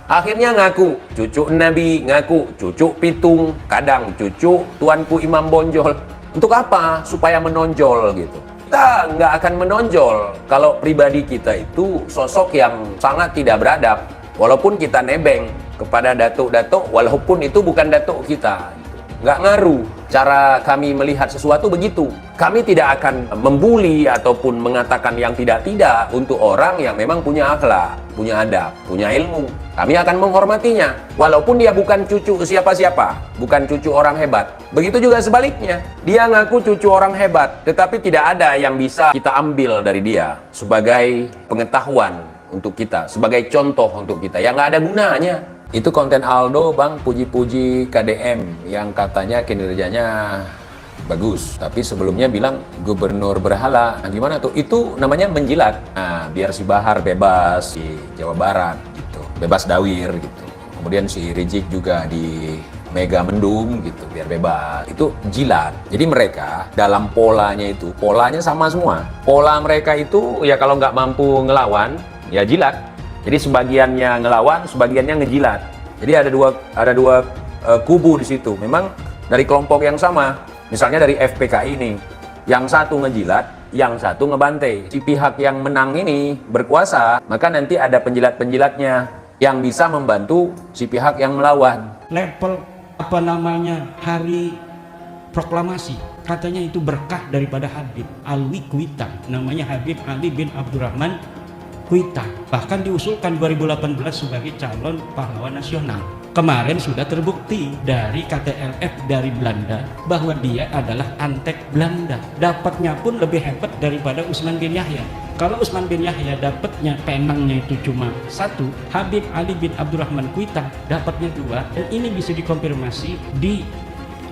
Akhirnya ngaku cucu Nabi, ngaku cucu Pitung, kadang cucu Tuanku Imam Bonjol. Untuk apa? Supaya menonjol gitu. Kita nggak akan menonjol kalau pribadi kita itu sosok yang sangat tidak beradab. Walaupun kita nebeng kepada datuk-datuk, walaupun itu bukan datuk kita. Nggak ngaruh. Cara kami melihat sesuatu begitu. Kami tidak akan membuli ataupun mengatakan yang tidak-tidak untuk orang yang memang punya akhlak, punya adab, punya ilmu. Kami akan menghormatinya. Walaupun dia bukan cucu siapa-siapa, bukan cucu orang hebat. Begitu juga sebaliknya. Dia ngaku cucu orang hebat, tetapi tidak ada yang bisa kita ambil dari dia sebagai pengetahuan untuk kita, sebagai contoh untuk kita, yang nggak ada gunanya. Itu konten Aldo, Bang, puji-puji KDM yang katanya kinerjanya bagus. Tapi sebelumnya bilang gubernur berhala. Nah, gimana tuh? Itu namanya menjilat. Nah, biar si Bahar bebas di Jawa Barat gitu. Bebas dawir gitu. Kemudian si Rizik juga di Mega Mendung gitu, biar bebas. Itu jilat. Jadi mereka dalam polanya sama semua. Pola mereka itu ya kalau nggak mampu ngelawan, ya jilat. Jadi sebagiannya ngelawan, sebagiannya ngejilat. Jadi ada dua kubu di situ. Memang dari kelompok yang sama. Misalnya dari FPKI ini, yang satu ngejilat, yang satu ngebantai. Si pihak yang menang ini berkuasa, maka nanti ada penjilat-penjilatnya yang bisa membantu si pihak yang melawan. Level hari proklamasi, katanya itu berkah daripada Habib Alwi Kuita. Namanya Habib Ali bin Abdurrahman Kuita, bahkan diusulkan 2018 sebagai calon pahlawan nasional. Kemarin sudah terbukti dari KTLF dari Belanda bahwa dia adalah antek Belanda. Dapatnya pun lebih hebat daripada Utsman bin Yahya. Kalau Utsman bin Yahya dapatnya penangnya itu cuma satu, Habib Ali bin Abdurrahman Kuita dapatnya dua, dan ini bisa dikonfirmasi di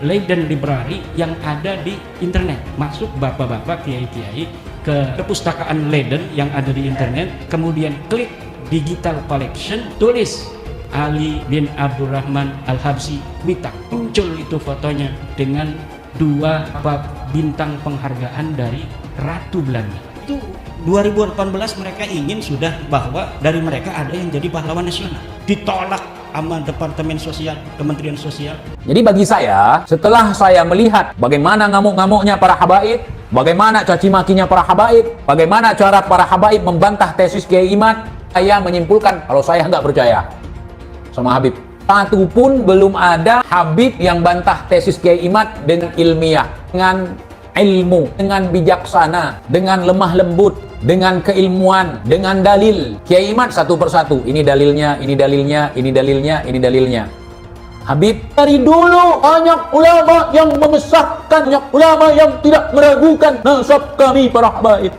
Leiden Library yang ada di internet. Masuk bapak-bapak, kiai-kiai ke perpustakaan Leiden yang ada di internet, kemudian klik digital collection, tulis Ali bin Abdurrahman Al-Habsyi Kuita, muncul itu fotonya dengan dua bintang penghargaan dari Ratu Belanda. Itu 2018 mereka ingin sudah bahwa dari mereka ada yang jadi pahlawan nasional, ditolak sama Departemen Sosial, Kementerian Sosial. Jadi bagi saya, setelah saya melihat bagaimana ngamuk-ngamuknya para habaib, bagaimana caci makinya para habaib, bagaimana cara para habaib membantah tesis Kiai Imad, saya menyimpulkan kalau saya nggak percaya sama Habib. Satu pun belum ada Habib yang bantah tesis Kiai Imad dengan ilmiah, dengan ilmu, dengan bijaksana, dengan lemah lembut, dengan keilmuan, dengan dalil. Kiai Imad satu persatu, ini dalilnya, ini dalilnya, ini dalilnya, ini dalilnya. Habib, dari dulu banyak ulama yang mengesahkan, banyak ulama yang tidak meragukan nasab kami para habaib.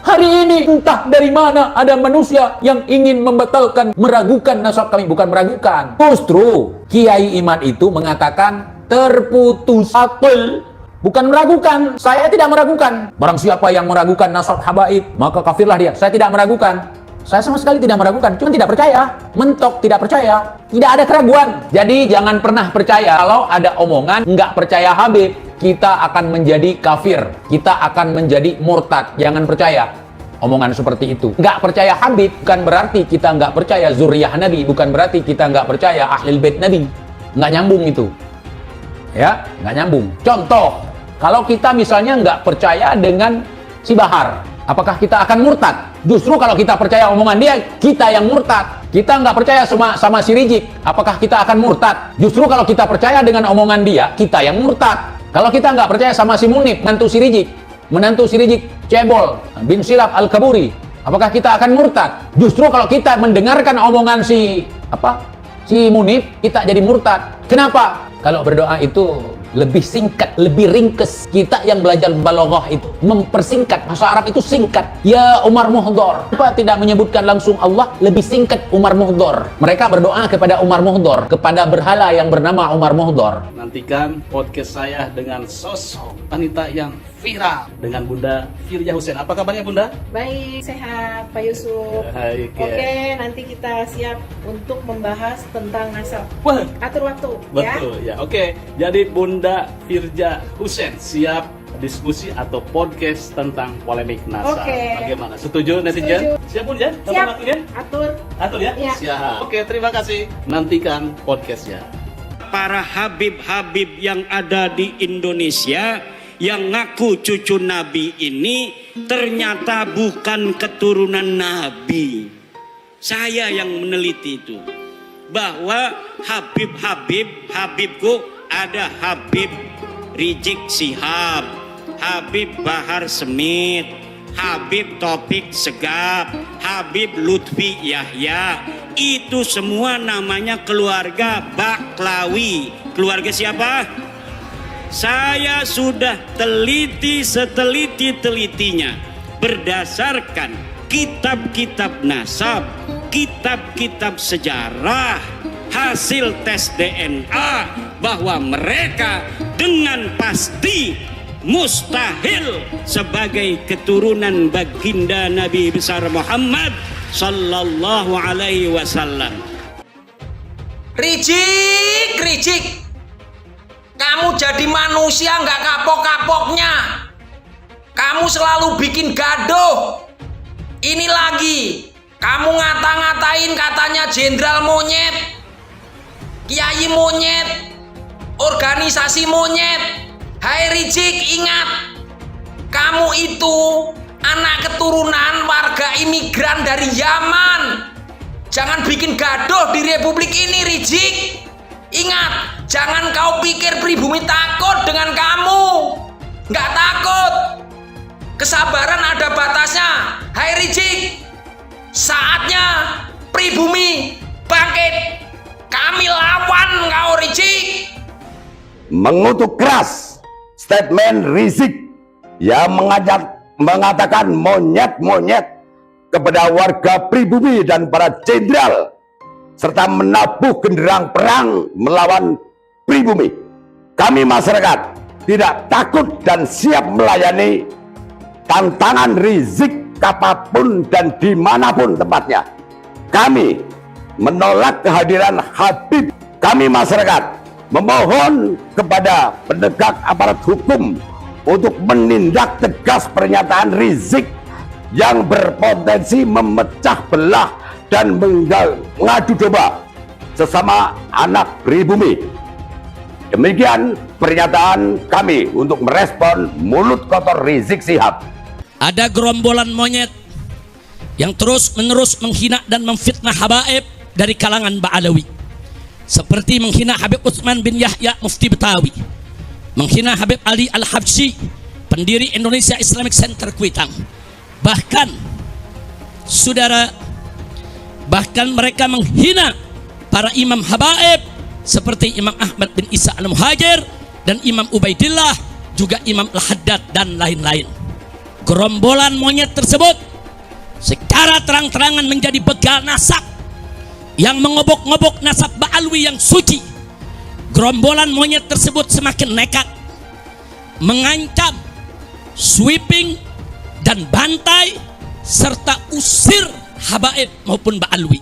Hari ini entah dari mana ada manusia yang ingin membatalkan, meragukan nasab kami. Bukan meragukan, justru Kiai Imad itu mengatakan terputus akal. Bukan meragukan, saya tidak meragukan. Barang siapa yang meragukan nasab habaib, maka kafirlah dia. Saya tidak meragukan. Saya sama sekali tidak meragukan, cuma tidak percaya. Mentok tidak percaya. Tidak ada keraguan. Jadi jangan pernah percaya kalau ada omongan nggak percaya Habib, kita akan menjadi kafir, kita akan menjadi murtad. Jangan percaya omongan seperti itu. Nggak percaya Habib bukan berarti kita nggak percaya zuriyah Nabi, bukan berarti kita nggak percaya ahlul bait Nabi. Nggak nyambung itu. Ya, nggak nyambung. Contoh, kalau kita misalnya nggak percaya dengan si Bahar, apakah kita akan murtad? Justru kalau kita percaya omongan dia, kita yang murtad. Kita nggak percaya sama si Rizik, apakah kita akan murtad? Justru kalau kita percaya dengan omongan dia, kita yang murtad. Kalau kita nggak percaya sama si Munib, menantu si Rizik, Cebol bin Silap Al-Kaburi, apakah kita akan murtad? Justru kalau kita mendengarkan omongan si Munib, kita jadi murtad. Kenapa? Kalau berdoa itu lebih singkat, lebih ringkes. Kita yang belajar balaghah itu mempersingkat. Bahasa Arab itu singkat. Ya Umar Muhdor. Kenapa tidak menyebutkan langsung Allah? Lebih singkat Umar Muhdor. Mereka berdoa kepada Umar Muhdor, kepada berhala yang bernama Umar Muhdor. Nantikan podcast saya dengan sosok wanita yang viral dengan Bunda Firja Hussein. Apa kabarnya Bunda? Baik, sehat Pak Yusuf. Baik, ya. Oke, nanti kita siap untuk membahas tentang nasab. Wah, Atur waktu, betul ya. Oke, jadi Bunda Firja Hussein siap diskusi atau podcast tentang polemik NASA. Oke. Bagaimana? Setuju netizen? Siap Bun ya? Kapan Siap. waktunya? Atur ya? Ya. Siap. Oke, terima kasih. Nantikan podcastnya. Para habib-habib yang ada di Indonesia yang ngaku cucu Nabi ini ternyata bukan keturunan Nabi. Saya yang meneliti itu. Bahwa Habibku ada Habib Rizik Sihab, Habib Bahar Smith, Habib Topik Segap, Habib Lutfi Yahya. Itu semua namanya keluarga Baklawi. Keluarga siapa? Saya sudah teliti seteliti-telitinya berdasarkan kitab-kitab nasab, kitab-kitab sejarah, hasil tes DNA, bahwa mereka dengan pasti mustahil sebagai keturunan baginda Nabi besar Muhammad sallallahu alaihi wasallam. Rizik, kamu jadi manusia nggak kapok-kapoknya. Kamu selalu bikin gaduh. Ini lagi, kamu ngata-ngatain katanya jenderal monyet, kiai monyet, organisasi monyet. Hai Rizik, ingat, kamu itu anak keturunan warga imigran dari Yaman. Jangan bikin gaduh di republik ini, Rizik. Ingat, jangan kau pikir pribumi takut dengan kamu. Nggak takut. Kesabaran ada batasnya. Hai Rizik, saatnya pribumi bangkit. Kami lawan kau, Rizik. Mengutuk keras statement Rizik yang mengatakan monyet-monyet kepada warga pribumi dan para jenderal, serta menabuh genderang perang melawan pribumi. Kami masyarakat tidak takut dan siap melayani tantangan Rizik kapanpun dan dimanapun tempatnya. Kami menolak kehadiran Habib. Kami masyarakat memohon kepada penegak aparat hukum untuk menindak tegas pernyataan Rizik yang berpotensi memecah belah dan mengadu domba sesama anak pribumi. Demikian pernyataan kami untuk merespon mulut kotor Rizik Sihab. Ada gerombolan monyet yang terus-menerus menghina dan memfitnah habaib dari kalangan Ba'alawi, seperti menghina Habib Utsman bin Yahya Mufti Betawi, menghina Habib Ali Al-Habsyi, pendiri Indonesia Islamic Center Kuitang. Bahkan mereka menghina para imam habaib seperti Imam Ahmad bin Isa Al-Muhajir dan Imam Ubaidillah, juga Imam Al-Haddad dan lain-lain. Gerombolan monyet tersebut secara terang-terangan menjadi begal nasab yang mengobok-ngobok nasab Ba'alwi yang suci. Gerombolan monyet tersebut semakin nekat mengancam, sweeping dan bantai serta usir habaib maupun Ba'alwi,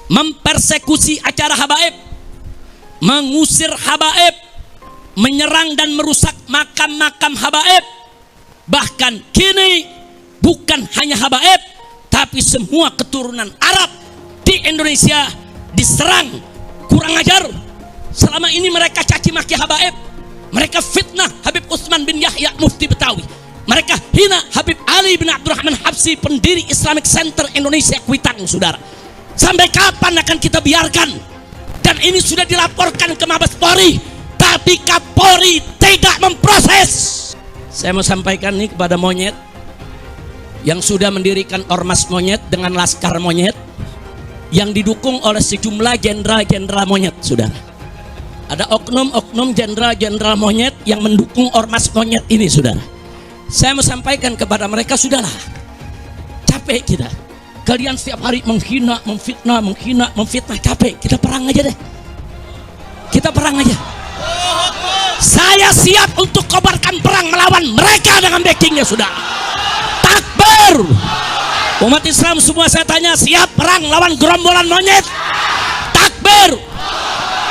mempersekusi acara habaib, mengusir habaib, menyerang dan merusak makam-makam habaib. Bahkan kini bukan hanya habaib, tapi semua keturunan Arab di Indonesia diserang. Kurang ajar. Selama ini mereka caci maki habaib, mereka fitnah Habib Utsman bin Yahya Mufti Betawi, mereka hina Habib Ali bin Abdurrahman Habsyi, pendiri Islamic Center Indonesia Kuitang. Saudara, sampai kapan akan kita biarkan? Dan ini sudah dilaporkan ke Mabes Polri, tapi Kapolri tidak memproses. Saya mau sampaikan nih kepada monyet yang sudah mendirikan ormas monyet dengan laskar monyet yang didukung oleh sejumlah jenderal-jenderal monyet. Saudara, ada oknum-oknum jenderal-jenderal monyet yang mendukung ormas monyet ini. Saudara, saya mau sampaikan kepada mereka, sudahlah, capek kita. Kalian setiap hari menghina, memfitnah, capek. Kita perang aja deh. Kita perang aja. Saya siap untuk kobarkan perang melawan mereka dengan backingnya, sudah. Takbir. Umat Islam semua saya tanya, siap perang lawan gerombolan monyet? Takbir.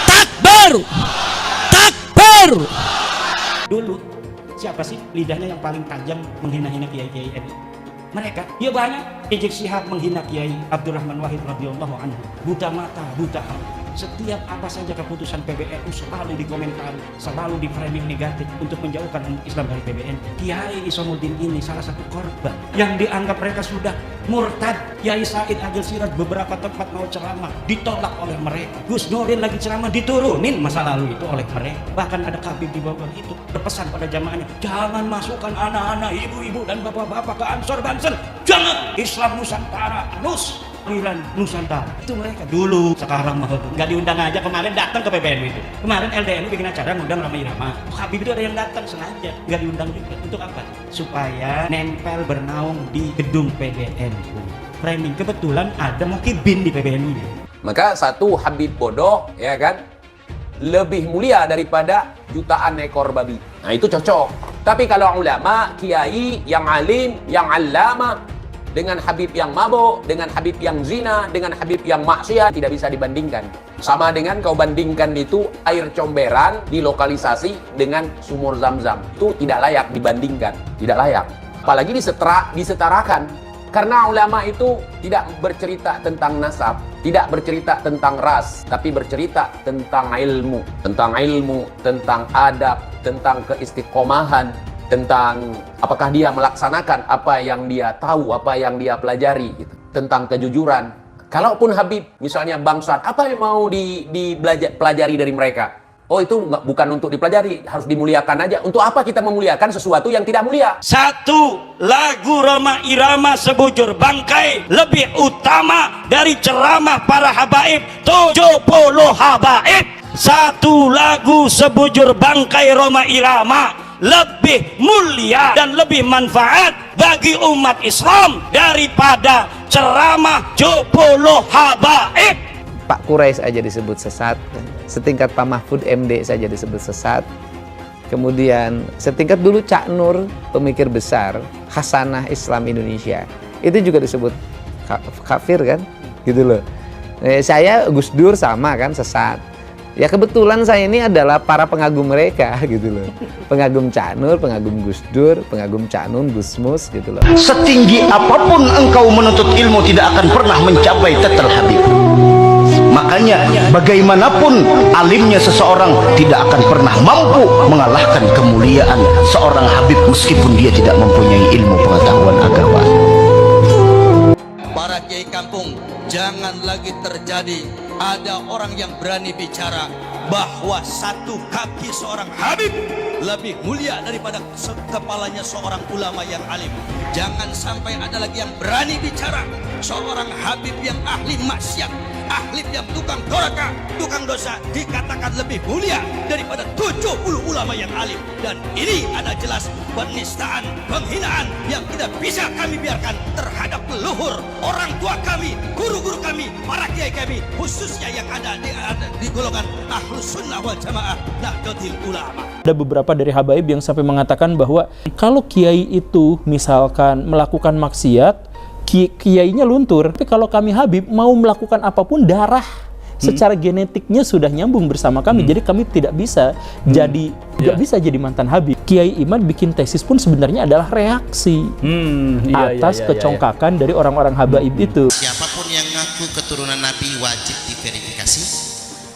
Takbir. Takbir. Dulu Siapa sih lidahnya yang paling tajam menghina-hina kiai-kiai NU? Mereka. Ya banyak. Rizik Syihab menghina Kiai Abdurrahman Wahid radhiyallahu anhu. Buta mata, buta hati. Setiap apa saja keputusan PBNU selalu dikomentari, selalu di framing negatif untuk menjauhkan umat Islam dari PBNU. Kiai Isamuddin ini salah satu korban yang dianggap mereka sudah murtad. Kiai Said Agil Siraj beberapa tempat mau ceramah ditolak oleh mereka. Gus Nurin lagi ceramah diturunin masa lalu itu oleh mereka. Bahkan ada kabin di bawah itu berpesan pada jamaahnya, jangan masukkan anak-anak, ibu-ibu dan bapak-bapak ke Ansor Bansen. Jangan, Islam Nusantara, Nusantara. Itu mereka dulu, sekarang mah nggak diundang aja. Kemarin datang ke PBNU itu. Kemarin LDNU bikin acara ngundang Rama Irama. Habib itu ada yang datang sengaja, nggak diundang juga. Untuk apa? Supaya nempel bernaung di gedung PBNU. Framing, kebetulan ada Mukibin di PBNU-nya. Maka satu Habib bodoh, ya kan, lebih mulia daripada jutaan ekor babi. Nah itu cocok. Tapi kalau ulama, kiai yang alim, yang allama, dengan Habib yang mabuk, dengan Habib yang zina, dengan Habib yang maksiat, tidak bisa dibandingkan. Sama dengan kau bandingkan itu air comberan dilokalisasi dengan sumur Zam-Zam. Itu tidak layak dibandingkan, tidak layak. Apalagi disetarakan. Karena ulama itu tidak bercerita tentang nasab, tidak bercerita tentang ras, tapi bercerita tentang ilmu, tentang adab, tentang keistiqomahan, tentang apakah dia melaksanakan apa yang dia tahu, apa yang dia pelajari, gitu. Tentang kejujuran. Kalaupun Habib misalnya bangsat, apa yang mau dipelajari dari mereka? Oh itu bukan untuk dipelajari, harus dimuliakan aja. Untuk apa kita memuliakan sesuatu yang tidak mulia? Satu, lagu Roma Irama sebujur bangkai lebih utama dari ceramah para habaib 70 habaib. Satu lagu sebujur bangkai Roma Irama lebih mulia dan lebih manfaat bagi umat Islam daripada ceramah 70 habaib. Pak Quraisy aja disebut sesat, setingkat Pak Mahfud MD saja disebut sesat. Kemudian setingkat dulu Cak Nur, pemikir besar Hasanah Islam Indonesia, itu juga disebut kafir kan, gitu loh. Saya Gus Dur sama kan, sesat. Ya kebetulan saya ini adalah para pengagum mereka gitu loh. Pengagum Cak Nur, pengagum Gus Dur, pengagum Cak Nun, Gus Mus gitu loh. Setinggi apapun engkau menuntut ilmu tidak akan pernah mencapai tetel Habib. Makanya bagaimanapun alimnya seseorang tidak akan pernah mampu mengalahkan kemuliaan seorang Habib meskipun dia tidak mempunyai ilmu pengetahuan agama. Para kiai kampung, jangan lagi terjadi ada orang yang berani bicara bahwa satu kaki seorang Habib lebih mulia daripada kepalanya seorang ulama yang alim. Jangan sampai ada lagi yang berani bicara seorang Habib yang ahli maksiat, ahli yang tukang doraka, tukang dosa dikatakan lebih mulia daripada 70 ulama yang alim. Dan ini ada jelas penistaan, penghinaan yang tidak bisa kami biarkan terhadap leluhur, orang tua kami, guru-guru kami, para kiai kami, khususnya yang ada di golongan Ahlus Sunnah wal Jamaah Nahdlatul Ulama. Ada beberapa dari habaib yang sampai mengatakan bahwa kalau kiai itu misalkan melakukan maksiat, kiainya luntur. Tapi kalau kami Habib mau melakukan apapun, darah secara genetiknya sudah nyambung bersama kami. Jadi kami tidak bisa bisa jadi mantan Habib. Kiai Iman bikin tesis pun sebenarnya adalah reaksi atas kecongkakan dari orang-orang habaib itu. Siapapun yang mengaku keturunan Nabi wajib diverifikasi,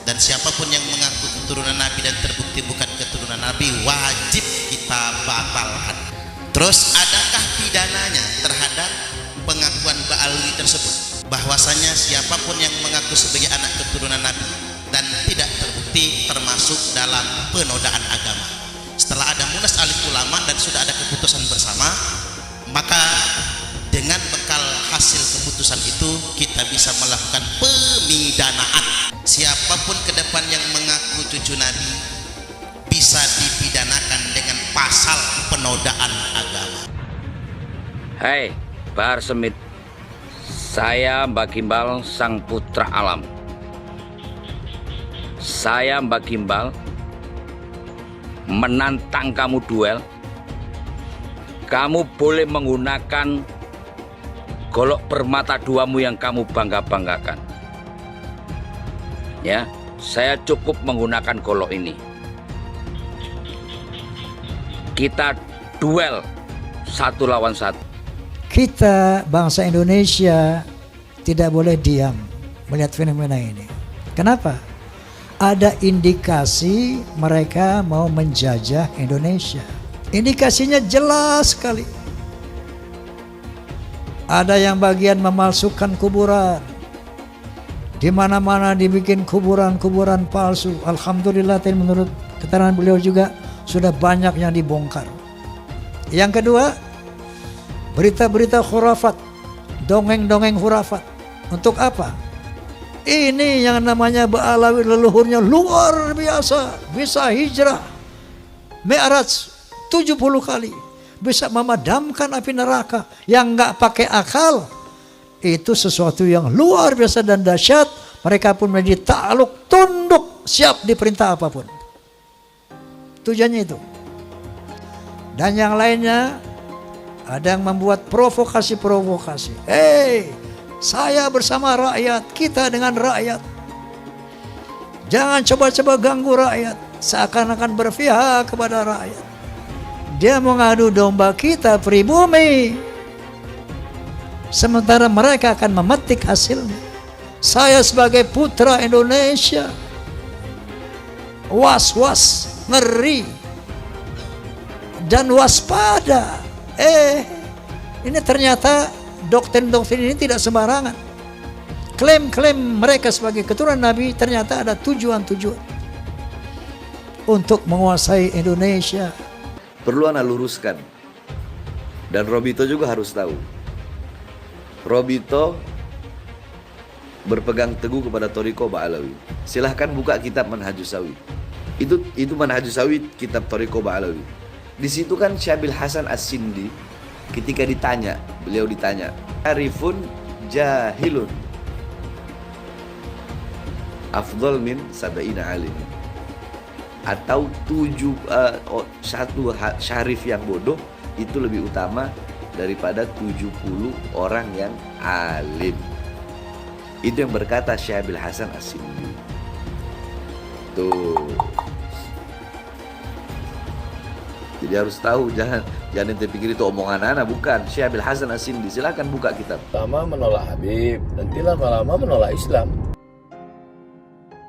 dan siapapun yang mengaku keturunan Nabi dan terbukti bukan keturunan Nabi wajib kita batalkan. Terus adakah pidananya terhadap pengakuan Ba'alwi tersebut? Bahwasanya siapapun yang mengaku sebagai anak keturunan Nabi dan tidak terbukti termasuk dalam penodaan agama. Setelah ada munas alim ulama dan sudah ada keputusan bersama, maka dengan bekal hasil keputusan itu kita bisa melakukan pemidanaan. Siapapun ke depan yang mengaku cucu Nabi bisa dipidanakan dengan pasal penodaan agama. Hai, Bahar Semit, saya Mbak Gimbal, sang putra alam. Saya Mbak Gimbal menantang kamu duel. Kamu boleh menggunakan golok permata duamu yang kamu bangga-banggakan. Ya, saya cukup menggunakan golok ini. kita duel satu lawan satu. Kita bangsa Indonesia tidak boleh diam melihat fenomena ini. Kenapa? Ada indikasi mereka mau menjajah Indonesia. Indikasinya jelas sekali. Ada yang bagian memalsukan kuburan. Di mana-mana dibikin kuburan-kuburan palsu. Alhamdulillah, menurut keterangan beliau juga sudah banyak yang dibongkar. Yang kedua, berita-berita khurafat, dongeng-dongeng khurafat. Untuk apa? Ini yang namanya Ba'alawi leluhurnya luar biasa, bisa hijrah Mi'raj 70 kali, bisa memadamkan api neraka yang nggak pakai akal. Itu sesuatu yang luar biasa dan dahsyat. Mereka pun menjadi takluk, tunduk, siap diperintah apapun. Tujuannya itu. Dan yang lainnya, ada yang membuat provokasi-provokasi. Saya bersama rakyat, kita dengan rakyat. Jangan coba-coba ganggu rakyat, seakan-akan berpihak kepada rakyat. Dia mengadu domba kita pribumi, sementara mereka akan memetik hasilnya. Saya sebagai putra Indonesia, was-was, ngeri, dan waspada. Ini ternyata doktrin-doktrin ini tidak sembarangan. Klaim-klaim mereka sebagai keturunan Nabi ternyata ada tujuan-tujuan untuk menguasai Indonesia. Perlu ana luruskan, dan Robito juga harus tahu. Robito berpegang teguh kepada Thariqah Ba'alawi. Silahkan buka kitab Manhajus Sawi. Itu Manhajus Sawi, kitab Thariqah Ba'alawi. Di situ kan Syabil Hasan As-Sindi ketika beliau ditanya, arifun jahilun afdal min sab'ina alim, atau satu syarif yang bodoh itu lebih utama daripada 70 orang yang alim. Itu yang berkata Syabil Hasan As-Sindi. Tuh. Jadi harus tahu, jangan ente pikir itu omongan anak, bukan. Syabil Hasan As-Sindi, silakan buka kitab. Lama menolak Habib, nanti lama-lama menolak Islam.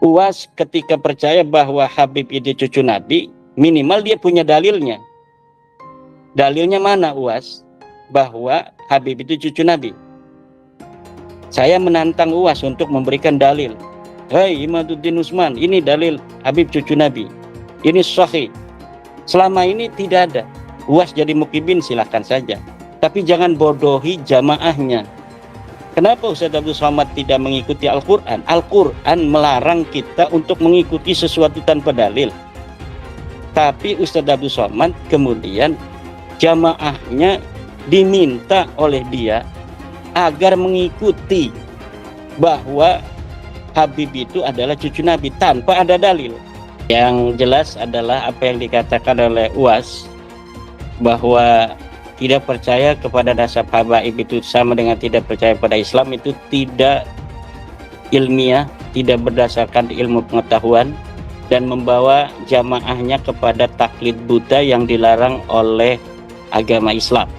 UAS ketika percaya bahwa Habib itu cucu Nabi, minimal dia punya dalilnya. Dalilnya mana UAS? Bahwa Habib itu cucu Nabi. Saya menantang UAS untuk memberikan dalil. Hei Imaduddin Usman, ini dalil Habib cucu Nabi. Ini sahih. Selama ini tidak ada. UAS jadi mukibin silahkan saja. Tapi jangan bodohi jamaahnya. Kenapa Ustaz Abdul Somad tidak mengikuti Al-Quran? Al-Quran melarang kita untuk mengikuti sesuatu tanpa dalil. Tapi Ustaz Abdul Somad kemudian jamaahnya diminta oleh dia agar mengikuti bahwa Habib itu adalah cucu Nabi tanpa ada dalil. Yang jelas adalah apa yang dikatakan oleh UAS, bahwa tidak percaya kepada nasab habaib itu sama dengan tidak percaya pada Islam, itu tidak ilmiah, tidak berdasarkan ilmu pengetahuan, dan membawa jamaahnya kepada taklid buta yang dilarang oleh agama Islam.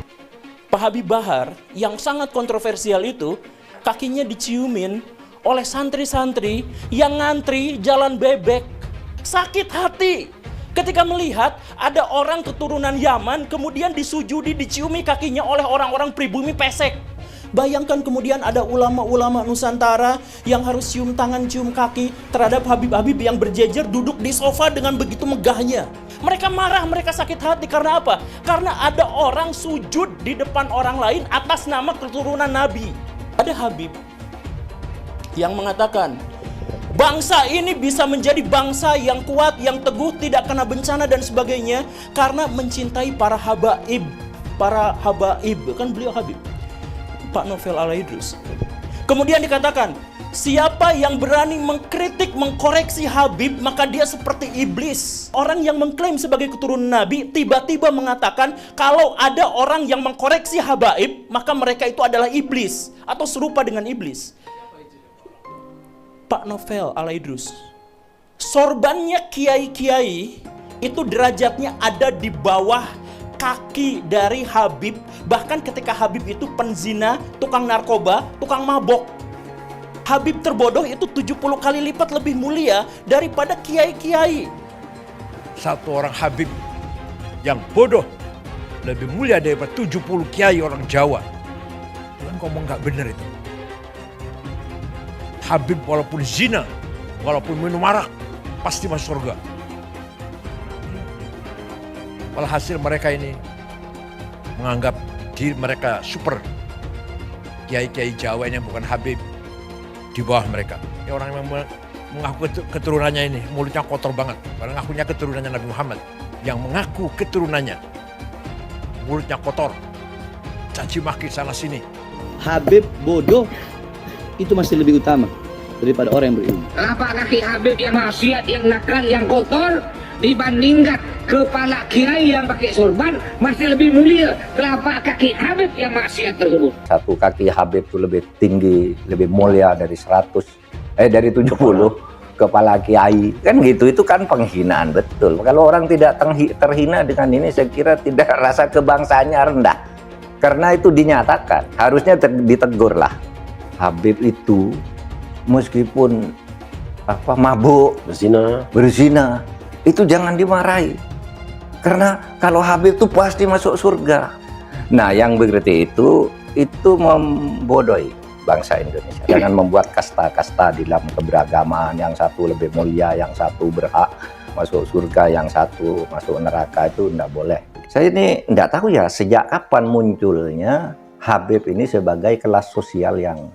Pak Habib Bahar yang sangat kontroversial itu kakinya diciumin oleh santri-santri yang ngantri jalan bebek. Sakit hati ketika melihat ada orang keturunan Yaman kemudian disujudi, diciumi kakinya oleh orang-orang pribumi pesek. Bayangkan kemudian ada ulama-ulama Nusantara yang harus cium tangan, cium kaki terhadap Habib-Habib yang berjejer duduk di sofa dengan begitu megahnya. Mereka marah, mereka sakit hati karena apa? Karena ada orang sujud di depan orang lain atas nama keturunan Nabi. Ada Habib yang mengatakan, bangsa ini bisa menjadi bangsa yang kuat, yang teguh, tidak kena bencana dan sebagainya karena mencintai para habaib. Para habaib, kan beliau Habib, Pak Novel Al-Idrus. Kemudian dikatakan, siapa yang berani mengkritik, mengkoreksi Habib, maka dia seperti iblis. Orang yang mengklaim sebagai keturunan Nabi tiba-tiba mengatakan kalau ada orang yang mengkoreksi habaib, maka mereka itu adalah iblis atau serupa dengan iblis. Pak Novel Al-Idrus. Sorbannya kiai-kiai itu derajatnya ada di bawah kaki dari Habib. Bahkan ketika Habib itu penzina, tukang narkoba, tukang mabok, Habib terbodoh itu 70 kali lipat lebih mulia daripada kiai-kiai. Satu orang Habib yang bodoh lebih mulia daripada 70 kiai orang Jawa. Tuhan ngomong nggak benar itu. Habib walaupun zina, walaupun minum arak, pasti masuk surga. Walhasil mereka ini menganggap diri mereka super. Kiai-kiai Jawa ini yang bukan Habib di bawah mereka. Ini orang yang mengaku keturunannya ini mulutnya kotor banget. Padahal ngakunya keturunannya Nabi Muhammad. Yang mengaku keturunannya mulutnya kotor, caci maki sana sini. Habib bodoh itu masih lebih utama daripada orang yang berilmu. Kenapa kaki Habib yang maksiat, yang nakal, yang kotor dibandingkan kepala kiai yang pakai sorban masih lebih mulia? Kenapa kaki Habib yang maksiat tersebut? Satu kaki Habib itu lebih tinggi, lebih mulia dari 70 kepala kiai, kan gitu. Itu kan penghinaan betul. Kalau orang tidak terhina dengan ini, saya kira tidak, rasa kebangsaannya rendah. Karena itu dinyatakan, harusnya ditegur lah. Habib itu meskipun mabuk, berzina, itu jangan dimarahi. Karena kalau Habib itu pasti masuk surga. Nah, yang begitu itu membodohi bangsa Indonesia. Jangan membuat kasta-kasta di dalam keberagaman, yang satu lebih mulia, yang satu berhak masuk surga, yang satu masuk neraka, itu tidak boleh. Saya ini tidak tahu ya sejak kapan munculnya Habib ini sebagai kelas sosial yang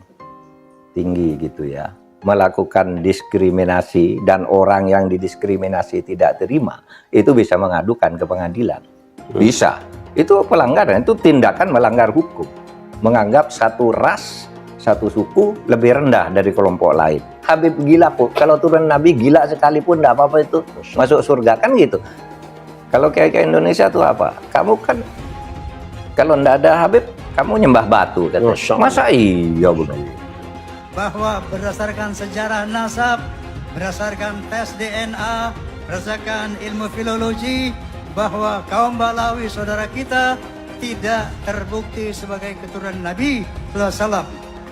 tinggi gitu ya, melakukan diskriminasi, dan orang yang didiskriminasi tidak terima itu bisa mengadukan ke pengadilan. Bisa. Itu pelanggaran, itu tindakan melanggar hukum. Menganggap satu ras, satu suku lebih rendah dari kelompok lain. Habib gila kok, kalau turun Nabi gila sekalipun tidak apa-apa itu masuk surga, kan gitu. Kalau kayak Indonesia tuh apa? Kamu kan kalau tidak ada Habib, kamu nyembah batu kan? Masa iya begitu? Bahwa berdasarkan sejarah nasab, berdasarkan tes DNA, berdasarkan ilmu filologi, bahwa kaum Balawi saudara kita tidak terbukti sebagai keturunan Nabi SAW.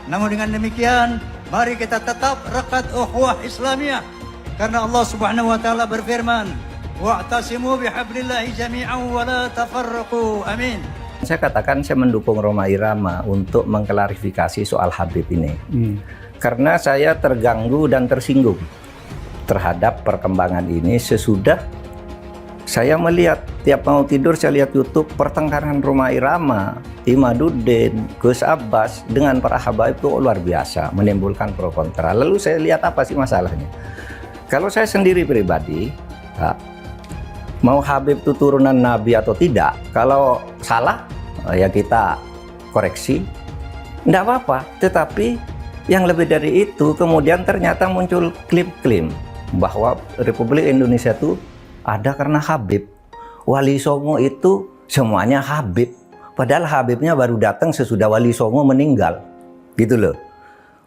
Namun dengan demikian, mari kita tetap rekat ukhuwah Islamiyah, karena Allah Subhanahu wa taala berfirman, wa'tasimu bihablillahi jami'an wa la tafarraqu. Amin. Saya katakan saya mendukung Rhoma Irama untuk mengklarifikasi soal Habib ini. Karena saya terganggu dan tersinggung terhadap perkembangan ini sesudah saya melihat tiap mau tidur saya lihat YouTube pertengkaran Rhoma Irama, Imaduddin, Gus Abbas dengan para habaib itu luar biasa, menimbulkan pro kontra. Lalu saya lihat apa sih masalahnya? Kalau saya sendiri pribadi, mau Habib itu turunan Nabi atau tidak, kalau salah ya kita koreksi, tidak apa-apa. Tetapi yang lebih dari itu, kemudian ternyata muncul klaim-klaim bahwa Republik Indonesia itu ada karena Habib. Wali Songo itu semuanya Habib. Padahal Habibnya baru datang sesudah Wali Songo meninggal. Gitu loh.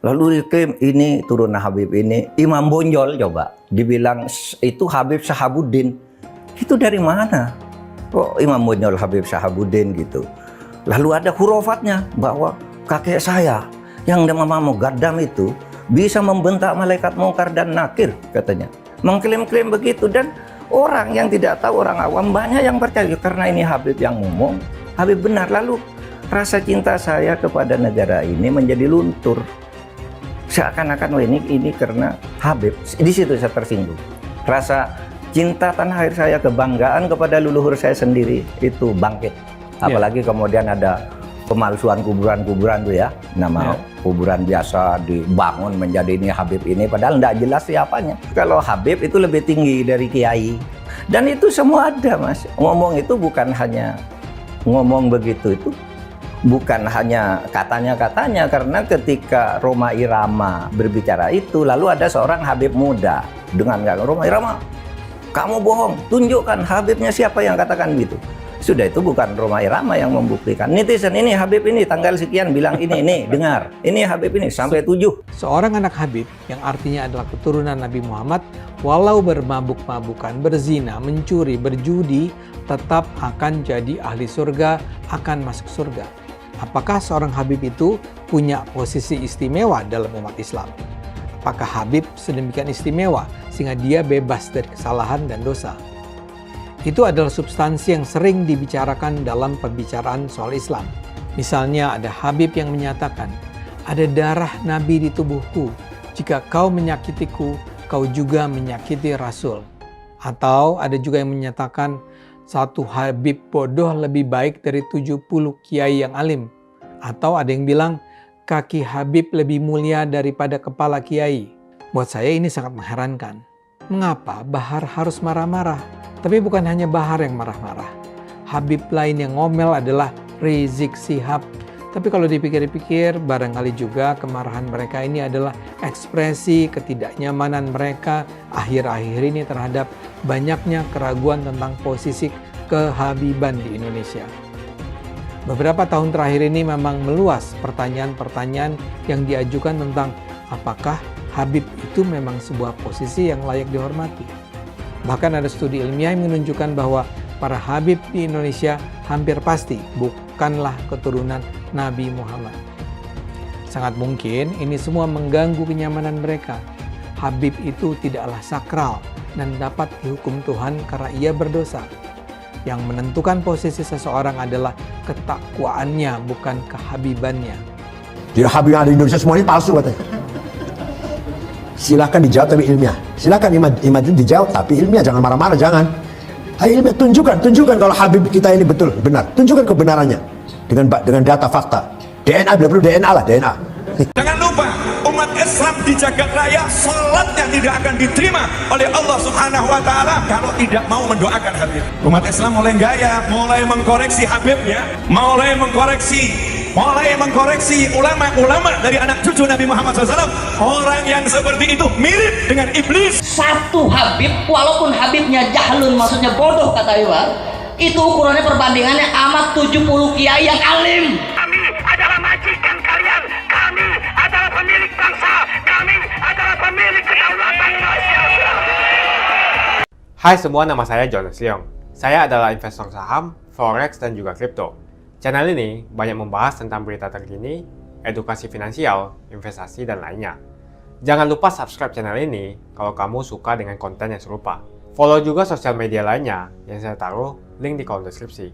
Lalu diklaim ini turunan Habib ini. Imam Bonjol coba dibilang itu Habib Sahabuddin. Itu dari mana? Kok Imam Bonjol Habib Sahabuddin gitu. Lalu ada hurufatnya bahwa kakek saya yang nama Mugaddam itu bisa membentak malaikat mungkar dan nakir katanya. Mengklaim-klaim begitu, dan orang yang tidak tahu, orang awam banyak yang percaya karena ini Habib yang ngomong, Habib benar. Lalu rasa cinta saya kepada negara ini menjadi luntur. Seakan-akan ini karena Habib. Di situ saya tersinggung. Rasa cinta tanah air saya, kebanggaan kepada leluhur saya sendiri itu bangkit. Apalagi kemudian ada pemalsuan kuburan-kuburan tuh ya, nama kuburan biasa dibangun menjadi ini Habib ini, padahal tidak jelas siapanya. Kalau Habib itu lebih tinggi dari kiai, dan itu semua ada, Mas. Ngomong itu bukan hanya ngomong begitu, itu bukan hanya katanya-katanya, karena ketika Rhoma Irama berbicara itu, lalu ada seorang Habib muda dengan Rhoma Irama, kamu bohong, tunjukkan Habibnya siapa yang katakan gitu. Sudah, itu bukan Rhoma Irama yang membuktikan. Netizen ini Habib ini tanggal sekian bilang ini dengar. Ini Habib ini sampai 7. Seorang anak Habib yang artinya adalah keturunan Nabi Muhammad, walau bermabuk-mabukan, berzina, mencuri, berjudi, tetap akan jadi ahli surga, akan masuk surga. Apakah seorang Habib itu punya posisi istimewa dalam umat Islam? Apakah Habib sedemikian istimewa sehingga dia bebas dari kesalahan dan dosa? Itu adalah substansi yang sering dibicarakan dalam pembicaraan soal Islam. Misalnya ada Habib yang menyatakan, ada darah Nabi di tubuhku. Jika kau menyakitiku, kau juga menyakiti Rasul. Atau ada juga yang menyatakan, satu Habib bodoh lebih baik dari 70 kiai yang alim. Atau ada yang bilang, kaki Habib lebih mulia daripada kepala kiai. Buat saya ini sangat mengherankan. Mengapa Bahar harus marah-marah? Tapi bukan hanya Bahar yang marah-marah. Habib lain yang ngomel adalah Rizik Syihab. Tapi kalau dipikir-pikir, barangkali juga kemarahan mereka ini adalah ekspresi ketidaknyamanan mereka akhir-akhir ini terhadap banyaknya keraguan tentang posisi kehabiban di Indonesia. Beberapa tahun terakhir ini memang meluas pertanyaan-pertanyaan yang diajukan tentang apakah Habib itu memang sebuah posisi yang layak dihormati. Bahkan ada studi ilmiah yang menunjukkan bahwa para Habib di Indonesia hampir pasti bukanlah keturunan Nabi Muhammad. Sangat mungkin ini semua mengganggu kenyamanan mereka. Habib itu tidaklah sakral dan dapat dihukum Tuhan karena ia berdosa. Yang menentukan posisi seseorang adalah ketakwaannya, bukan kehabibannya. Jadi Habib yang ada di Indonesia semuanya palsu katanya. Silakan dijawab tapi ilmiah. Silakan imam itu dijawab tapi ilmiah, jangan marah-marah, jangan. Ayo ilmiah, tunjukkan kalau Habib kita ini betul, benar. Tunjukkan kebenarannya dengan data fakta. DNA, bila perlu DNA lah, DNA. Jangan lupa, umat Islam di jagat raya salatnya tidak akan diterima oleh Allah Subhanahu wa taala kalau tidak mau mendoakan Habib. Umat Islam mulai gaya, mulai mengkoreksi Habibnya, mulai mengkoreksi ulama-ulama dari anak cucu Nabi Muhammad SAW. Orang yang seperti itu mirip dengan iblis. Satu Habib, walaupun Habibnya jahlun, maksudnya bodoh kata Iwan, itu ukurannya perbandingannya amat 70 kiai yang alim. Kami adalah majikan kalian, kami adalah pemilik bangsa, kami adalah pemilik kedaulatan Indonesia. Hai semua, nama saya Jonas Leong. Saya adalah investor saham, forex, dan juga kripto. Channel ini banyak membahas tentang berita terkini, edukasi finansial, investasi, dan lainnya. Jangan lupa subscribe channel ini kalau kamu suka dengan konten yang serupa. Follow juga sosial media lainnya yang saya taruh link di kolom deskripsi.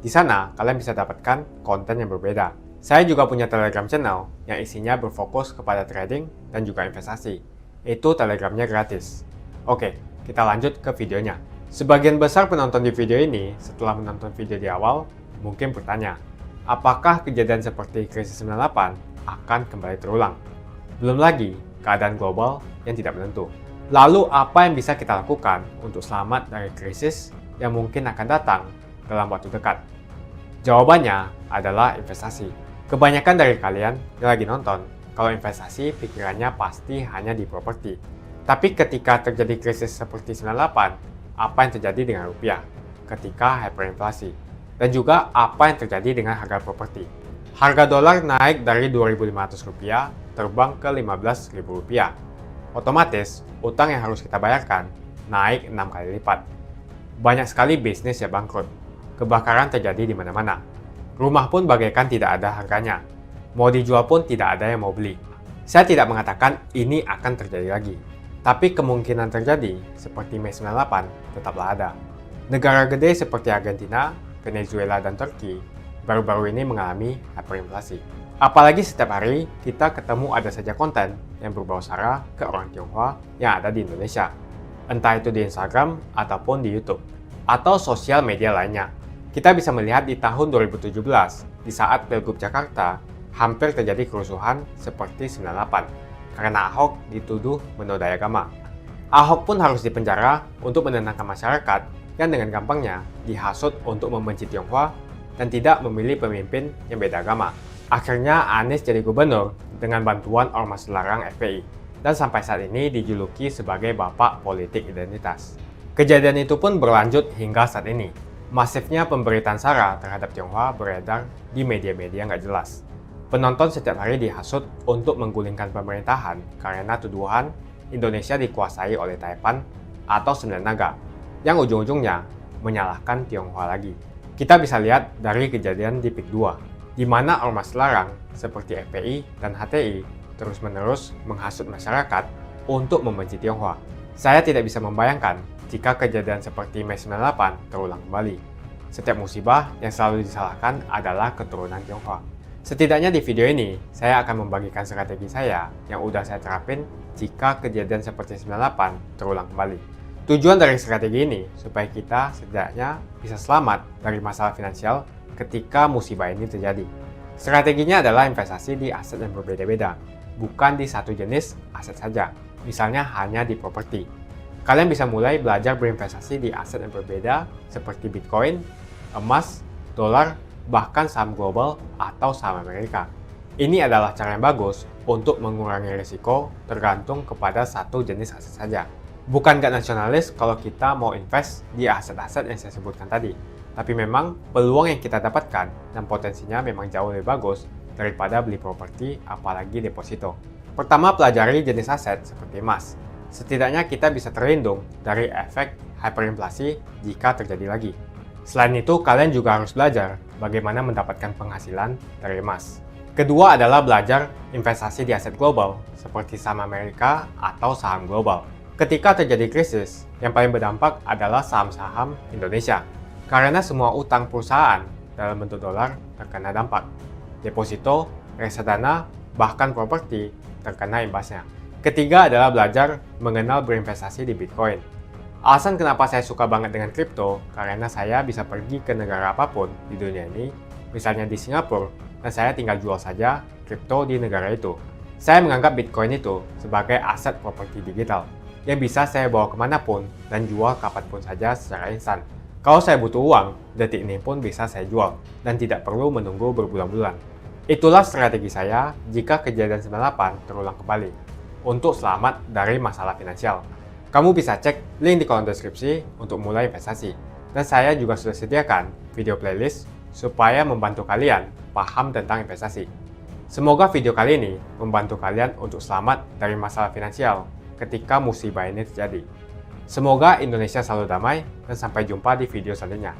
Di sana kalian bisa dapatkan konten yang berbeda. Saya juga punya Telegram channel yang isinya berfokus kepada trading dan juga investasi. Itu Telegramnya gratis. Oke, kita lanjut ke videonya. Sebagian besar penonton di video ini setelah menonton video di awal mungkin bertanya, apakah kejadian seperti krisis 98 akan kembali terulang? Belum lagi keadaan global yang tidak menentu. Lalu apa yang bisa kita lakukan untuk selamat dari krisis yang mungkin akan datang dalam waktu dekat? Jawabannya adalah investasi. Kebanyakan dari kalian yang lagi nonton, kalau investasi pikirannya pasti hanya di properti. Tapi ketika terjadi krisis seperti 98, apa yang terjadi dengan rupiah ketika hyperinflasi? Dan juga apa yang terjadi dengan harga properti. Harga dolar naik dari Rp2.500 terbang ke Rp15.000. Otomatis, utang yang harus kita bayarkan naik 6 kali lipat. Banyak sekali bisnis yang bangkrut. Kebakaran terjadi di mana-mana. Rumah pun bagaikan tidak ada harganya. Mau dijual pun tidak ada yang mau beli. Saya tidak mengatakan ini akan terjadi lagi. Tapi kemungkinan terjadi seperti Mei 98 tetaplah ada. Negara gede seperti Argentina, Venezuela, dan Turki baru-baru ini mengalami hyperinflasi. Apalagi setiap hari kita ketemu ada saja konten yang berbau sara ke orang Tionghoa yang ada di Indonesia. Entah itu di Instagram ataupun di YouTube atau sosial media lainnya. Kita bisa melihat di tahun 2017 di saat Pilgub Jakarta hampir terjadi kerusuhan seperti 98 karena Ahok dituduh menodai agama. Ahok pun harus dipenjara untuk menenangkan masyarakat yang dengan gampangnya dihasut untuk membenci Tionghoa dan tidak memilih pemimpin yang beda agama. Akhirnya Anies jadi gubernur dengan bantuan ormas larang FPI dan sampai saat ini dijuluki sebagai bapak politik identitas. Kejadian itu pun berlanjut hingga saat ini. Masifnya pemberitaan sara terhadap Tionghoa beredar di media-media nggak jelas. Penonton setiap hari dihasut untuk menggulingkan pemerintahan karena tuduhan Indonesia dikuasai oleh Taipan atau Sembilan Naga, yang ujung-ujungnya menyalahkan Tionghoa lagi. Kita bisa lihat dari kejadian di PIK 2, di mana ormas larang seperti FPI dan HTI terus-menerus menghasut masyarakat untuk membenci Tionghoa. Saya tidak bisa membayangkan jika kejadian seperti Mei 98 terulang kembali. Setiap musibah yang selalu disalahkan adalah keturunan Tionghoa. Setidaknya di video ini, saya akan membagikan strategi saya yang udah saya terapin jika kejadian seperti 98 terulang kembali. Tujuan dari strategi ini supaya kita setidaknya bisa selamat dari masalah finansial ketika musibah ini terjadi. Strateginya adalah investasi di aset yang berbeda-beda, bukan di satu jenis aset saja, misalnya hanya di properti. Kalian bisa mulai belajar berinvestasi di aset yang berbeda seperti Bitcoin, emas, dolar, bahkan saham global atau saham Amerika. Ini adalah cara yang bagus untuk mengurangi risiko tergantung kepada satu jenis aset saja. Bukan nggak nasionalis kalau kita mau invest di aset-aset yang saya sebutkan tadi, tapi memang peluang yang kita dapatkan dan potensinya memang jauh lebih bagus daripada beli properti apalagi deposito. Pertama, pelajari jenis aset seperti emas. Setidaknya kita bisa terlindung dari efek hyperinflasi jika terjadi lagi. Selain itu, kalian juga harus belajar bagaimana mendapatkan penghasilan dari emas. Kedua adalah belajar investasi di aset global seperti saham Amerika atau saham global. Ketika terjadi krisis, yang paling berdampak adalah saham-saham Indonesia. Karena semua utang perusahaan dalam bentuk dolar terkena dampak. Deposito, reksadana, bahkan properti terkena imbasnya. Ketiga adalah belajar mengenal berinvestasi di Bitcoin. Alasan kenapa saya suka banget dengan kripto, karena saya bisa pergi ke negara apapun di dunia ini, misalnya di Singapura, dan saya tinggal jual saja kripto di negara itu. Saya menganggap Bitcoin itu sebagai aset properti digital, yang bisa saya bawa kemanapun dan jual kapanpun saja secara instan. Kalau saya butuh uang, detik ini pun bisa saya jual, dan tidak perlu menunggu berbulan-bulan. Itulah strategi saya jika kejadian 98 terulang kembali, untuk selamat dari masalah finansial. Kamu bisa cek link di kolom deskripsi untuk mulai investasi. Dan saya juga sudah sediakan video playlist supaya membantu kalian paham tentang investasi. Semoga video kali ini membantu kalian untuk selamat dari masalah finansial ketika musibah ini terjadi. Semoga Indonesia selalu damai dan sampai jumpa di video selanjutnya.